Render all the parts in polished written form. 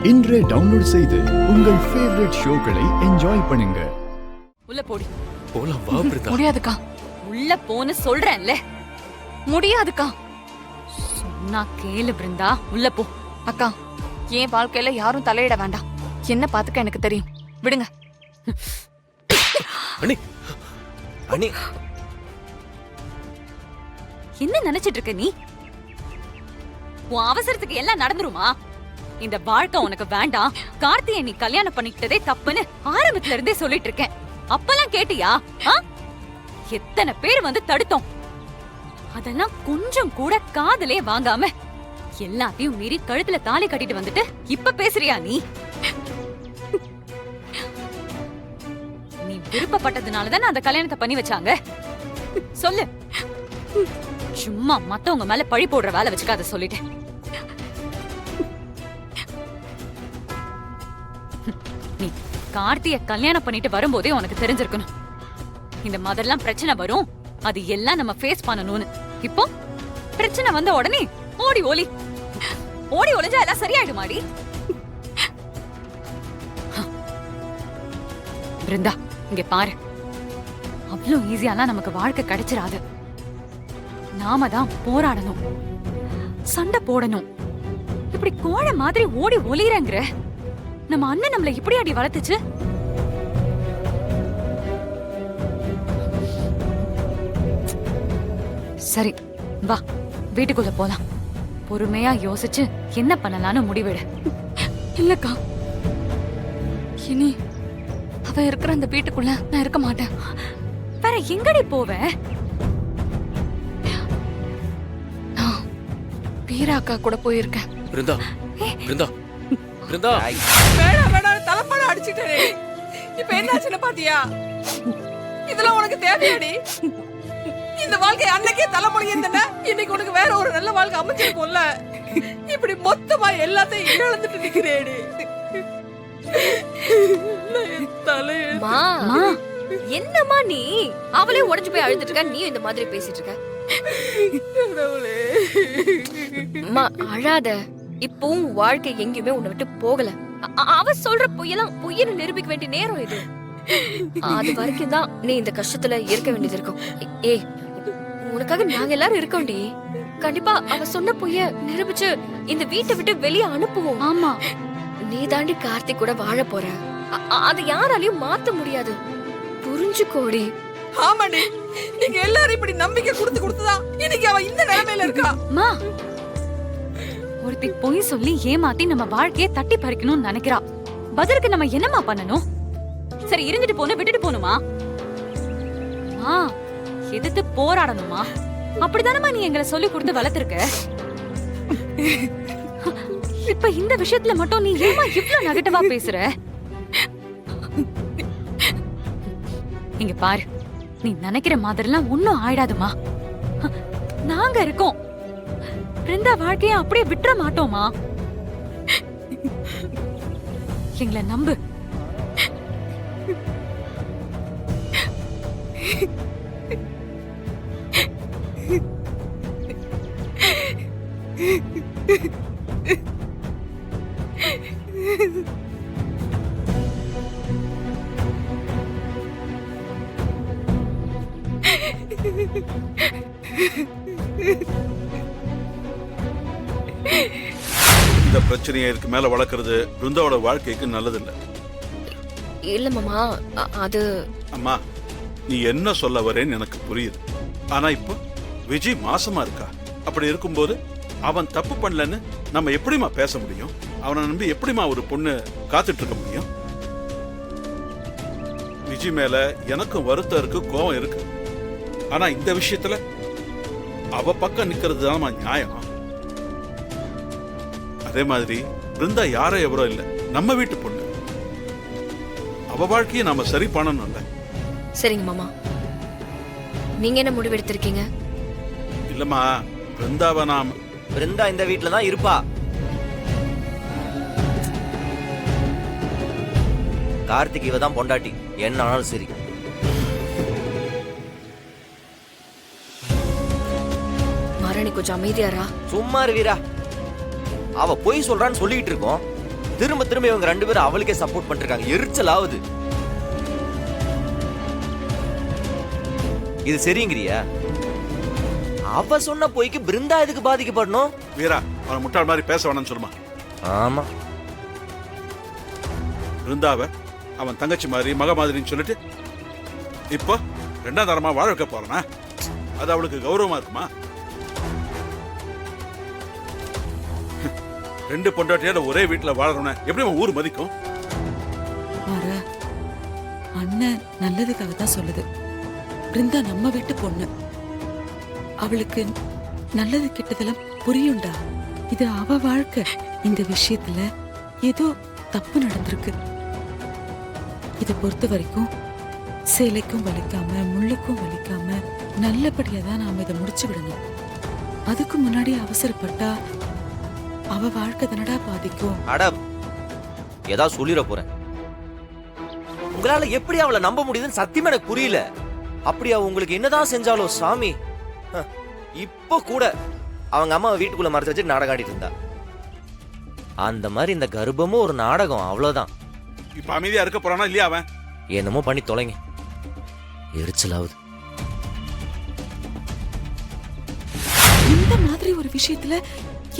இன்றே டவுன்லோட் செய்து உங்கள் ஃபேவரட் ஷோக்களை என்ஜாய் பண்ணுங்க. உள்ள போடி. போலாம் வா பிரிதா. முடியாதுக்கா. உள்ள போன்னு சொல்றேன்ல. முடியாதுக்கா. சொன்னா கேளு பிருந்தா. உள்ள போ. அக்கா, என் வாழ்க்கையில யாரும் தலையிட வேண்டாம். என்ன பாத்துக்க எனக்கு தெரியும். விடுங்க. அண்ணி அண்ணி, என்ன நினைச்சிட்டு இருக்க நீ? உன் அவசரத்துக்கு எல்லாம் நடந்துருமா? இந்த வாழ்க்கை உனக்கு வேண்டாம். கார்த்தியை நீ கல்யாணம் பண்ணிக்கிட்டதே தப்புன்னு ஆரம்பத்துல இருந்தே சொல்லிட்டு இருக்கேன். அப்பெல்லாம் கேட்டியா? எத்தனை பேர் வந்து தடுத்தோம். அதெல்லாம் கொஞ்சம் கூட காதலே வாங்காம எல்லாத்தையும் மீறி கழுத்துல தாலி கட்டிட்டு வந்துட்டு இப்ப பேசுறியா நீ? நீ விருப்பப்பட்டதுனாலதான் அந்த கல்யாணத்தை பண்ணி வச்சாங்க. சொல்லு. சும்மா மத்தவங்க மேல பழி போடுற வேலை வச்சுக்காத சொல்லிட்டேன். நீ கார்த்திய கல்யாணம் பண்ணிட்டு வரும்போதே உனக்கு தெரிஞ்சிருக்கணும் இந்த மாதிரிலாம் பிரச்சனை வரும், அது எல்லாம் நம்ம ஃபேஸ் பண்ணணும்னு. இப்போ பிரச்சனை வந்த உடனே ஓடி ஒளிஞ்சா எல்லாம் சரியாயிடுமாடி? பிருந்தா, இங்க பாரு. அவ்வளவு ஈஸியாலாம் நமக்கு வாழ்க்கை கிடைச்சிராது. நாம தான் போராடணும், சண்டை போடணும். இப்படி கோழை மாதிரி ஓடி ஒளிரங்கிற நம்ம அண்ணன் நம்மள இப்படி அடி வளர்த்துச்சு. சரி வா, வீட்டுக்குள்ள போலாம். பொறுமையா யோசிச்சு என்ன பண்ணலாம்னு முடிவெடு. இல்லக்கா, இனி அவ இருக்கிற அந்த வீட்டுக்குள்ள நான் இருக்க மாட்டேன். வேற எங்கடி போவேன்? நான் வீராக்கா கூட போயிருக்கேன். பிருந்தா பிருந்தா பிருந்தா. வேணாம் தலைப்பாடம் அடிச்சுட்டே. இப்ப என்னாச்சுன்னு பாத்தியா? இதெல்லாம் உனக்கு தேவையாடி? இந்த வாழ்க்கை அன்னைக்கே தலைமொழியே தானே. இன்னைக்கு உனக்கு வேற ஒரு நல்ல வாழ்க்கை அமைச்சிருக்கும்ல. இப்படி மொத்தமா எல்லாத்தையும் இழந்துட்டு நிக்கிறேடி. என்னம்மா நீ? அவளே உடைஞ்சு போய் அழுதுட்டு இருக்க, நீ இந்த மாதிரி பேசிட்டு இருக்க. அழாத. இப்பவும் வாழ்க்கை எங்கேயுமே உன்னை விட்டு போகல. அவ சொல்ற பொய்யெல்லாம் பொய்யன்னு நிரூபிக்க வேண்டிய நேரம் இது. அது வரைக்கும் தான் நீ இந்த கஷ்டத்துல இருக்க வேண்டியது இருக்கும். ஏய், உனக்காக நாங்க எல்லாரும் இருக்கோம்டி. கண்டிப்பா அவ சொன்ன பொய்ய நிரூபிச்சு இந்த வீட்டை விட்டு வெளியே அனுப்புவோம். ஆமா, நீ தாண்டி கார்த்திக் கூட வாழ போற. அதை யாராலையும் மாத்த முடியாது. புரிஞ்சுக்கோடி. ஆமாடி, நீங்க எல்லாரும் இப்படி நம்பிக்கை கொடுத்துதான் இன்னைக்கு அவ இந்த நிலைமையில இருக்கா. அம்மா, ஒருத்தி பொய் சொல்லி ஏமாத்தி நம்ம வாழ்க்கையை தட்டி பறிக்கணும்னு நினைக்கிறா. பதிலுக்கு நம்ம என்னமா பண்ணணும்? சரி, இருந்துட்டு போன விட்டுட்டு போணுமா? எதிர்த்து போராடணுமா? அப்படிதானமா நீ எங்களை சொல்லி கொடுத்து வளர்த்திருக்க. இப்ப இந்த விஷயத்துல மட்டும் நீ ஏமா இவ்ளோ நெகட்டிவா பேசுற? இங்க பாரு, நீ நினைக்கிற மாதிரிலாம் ஒன்னும் ஆயிடாதுமா. நாங்க இருக்கோம். பிருந்தா வாழ்க்கைய அப்படியே விட்டுற மாட்டோமா? எங்களை நம்பு. இந்த பிரச்சனையை இதுக்கு மேல வளர்க்கறது பிருந்தாவோட வாழ்க்கைக்கு நல்லதில்லை. இல்ல மாமா, அது அம்மா, நீ என்ன சொல்ல வரேன்னு எனக்கு புரியுது. ஆனா இப்போ விஜய் மாசமா இருக்கா. அப்படி இருக்கும்போது அவன் தப்பு பண்ணலன்னு நம்ம எப்படிமா பேச முடியும்? அவனை நம்பி எப்படிமா ஒரு பொண்ணு காத்துட்டு இருக்க முடியும்? விஜய் மேல எனக்கும் வருத்தம் இருக்கு, கோவம் இருக்கு. ஆனா இந்த விஷயத்துல அவ பக்கம் நிக்கிறது தான் நியாயம். அதே மாதிரி பிருந்தா யாரோ எவரோ இல்ல, நம்ம வீட்டு பொண்ணு. அவ வாழ்க்கையை நாம சரி பண்ணணும்ல. சரிங்க மாமா, நீங்க என்ன முடிவு எடுத்திருக்கீங்க? இல்லம்மா, பிருந்தாவை நாம பிருந்தா இந்த வீட்டுல தான் இருப்பா. கார்த்திக் இவ தான் பொண்டாட்டி, என்ன ஆனாலும் சரி. மாரணி கொஞ்சம் அமைதியாரா? சும்மா வீரா, அவ பொய் சொல்றான்னு சொல்லிட்டு இருக்கோம். திரும்ப திரும்ப இவங்க 2 பேரும் அவளுக்கே சப்போர்ட் பண்ணிருக்காங்க. எரிச்சல் ஆகுது. இது சரிங்கிறியா? அவ சொன்ன போய்க்கு பிருந்தா எதுக்கு பாதிக்கப்படணும்? வீரா, அவனை முட்டாள் மாதிரி பேச வேணாம்னு சொல்லுமா. ஆமா, பிருந்தாவ அவன் தங்கச்சி மாதிரி மக மாதிரின்னு சொல்லிட்டு இப்போ 2ஆம் தரமா வாழ வைக்க போறானா? அது அவளுக்கு கௌரவமா இருக்குமா? 2 பொண்டாட்டியோட ஒரே வீட்டுல வாழறவன எப்படி அவன் ஊர் மதிக்கும்? மாறா, அண்ணன் நல்லதுக்காக தான் சொல்லுது. பிருந்தா நம்ம வீட்டு பொண்ணு. அவளுக்கு நல்லது கெட்டதெல்லாம் புரியும்டா. இது அவ வாழ்க்கை. இந்த விஷயத்துல ஏதோ தப்பு நடந்திருக்கு. இதை பொறுத்த வரைக்கும் சேலைக்கும் வலிக்காம முள்ளுக்கும் வலிக்காம நல்லபடியா தான் நாம இதை முடிச்சு விடணும். அதுக்கு முன்னாடி அவசரப்பட்டா அவ வாழ்க்கை தானடா பாதிக்கும். அட ஏதாவது சொல்லிட போறேன். உங்களால எப்படி அவளை நம்ப முடியுதுன்னு சத்தியமா எனக்கு புரியல. அப்படியா உங்களுக்கு என்னதான் செஞ்சாலோ சாமி. இப்போ கூட அவங்க அம்மா வீட்டுக்குள்ள மறைச்சு வச்சு நாடகம் ஆடிட்டு இருந்தா. அந்த மாதிரி இந்த கர்ப்பமும் ஒரு நாடகம், அவ்வளவுதான். இப்ப அமைதியா இருக்க போறானா இல்லையா அவன்? என்னமோ பண்ணி தொலைங்க. எரிச்சலாவது. இந்த மாதிரி ஒரு விஷயத்துல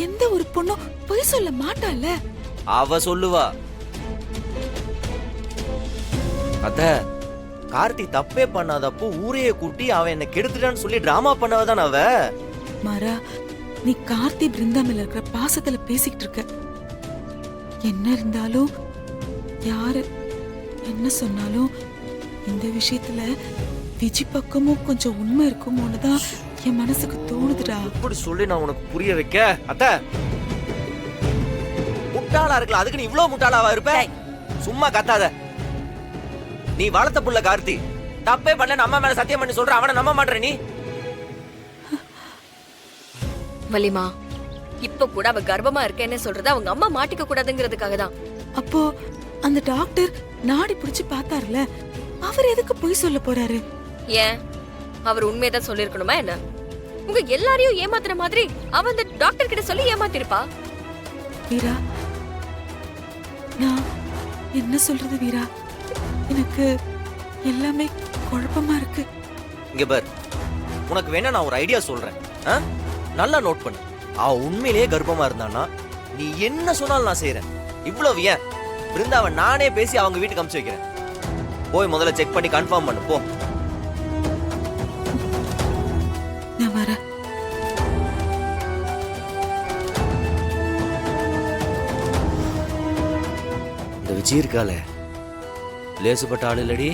எந்த ஒரு பொண்ணும் பொய் சொல்ல மாட்டால. அவ சொல்லுவா. அத்த, கார்த்தி தப்பே பண்ணாதப்போ ஊரையே கூட்டி அவன் என்ன கெடுத்துட்டான்னு சொல்லி டிராமா பண்ணவதான் அவ. மாறா, நீ கார்த்தி பிருந்தா மேல இருக்கிற பாசத்துல பேசிக்கிட்டு இருக்க. என்ன இருந்தாலும் யாரு என்ன சொன்னாலும் இந்த விஷயத்துல விஜி பக்கமும் கொஞ்சம் உண்மை இருக்குமோன்னுதான் என் மனசுக்கு தோணுதுடா. இப்படி சொல்லி நான் உனக்கு புரிய வைக்க. அத்த, முட்டாளா இருக்கலாம், அதுக்கு நீ இவ்வளவு முட்டாளாவா இருப்ப? சும்மா கத்தாத. நீ வளர்த்த புள்ள கார்த்தி தப்பே பண்ணல, அம்மா மேல சத்தியம் பண்ணி சொல்ற. அவனை நம்ப மாட்டற நீ? வலிமா, இப்ப கூட அவ கர்ப்பமா இருக்கேன்னு சொல்றது அவங்க அம்மா மாட்டிக்க கூடாதுங்கிறதுக்காக தான். அப்போ அந்த டாக்டர் நாடி பிடிச்சு பார்த்தாருல, அவர் எதுக்கு பொய் சொல்ல போறாரு? ஏன் அவர் உண்மையதான் சொல்லிருக்கணுமா என்ன? உங்க எல்லாரையும் ஏமாத்துற மாதிரி அவ அந்த டாக்டர் கிட்ட சொல்லி ஏமாத்திருப்பா. வீரா, நான் என்ன சொல்றது வீரா? எனக்கு எல்லாமே குழப்பமா இருக்கு. இங்க பார், உனக்கு வேணா நான் ஒரு ஐடியா சொல்றேன். நல்லா நோட் பண்ணு. அவ உண்மையிலேயே கர்ப்பமா இருந்தான்னா நீ என்ன சொன்னாலும் நான் செய்யறேன். இவ்வளவு ஏன், பிருந்தாவை நானே பேசி அவங்க வீட்டுக்கு அனுப்பிச்சு வைக்கிறேன். போய் முதல்ல செக் பண்ணி கன்ஃபார்ம் பண்ணு போ. நான் வரேன். இந்த விஜய் இருக்காளே, லேசுப்பட்ட ஆள் இல்லடி,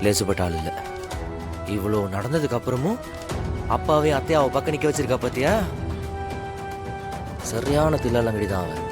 லேசுப்பட்ட ஆள் இல்ல. இவ்வளவு நடந்ததுக்கு அப்புறமும் அப்பாவே அத்தையாவை பக்கம் நிக்க வச்சிருக்கா பாத்தியா? சரியான தில்லாலங்கடி தான் அவன்.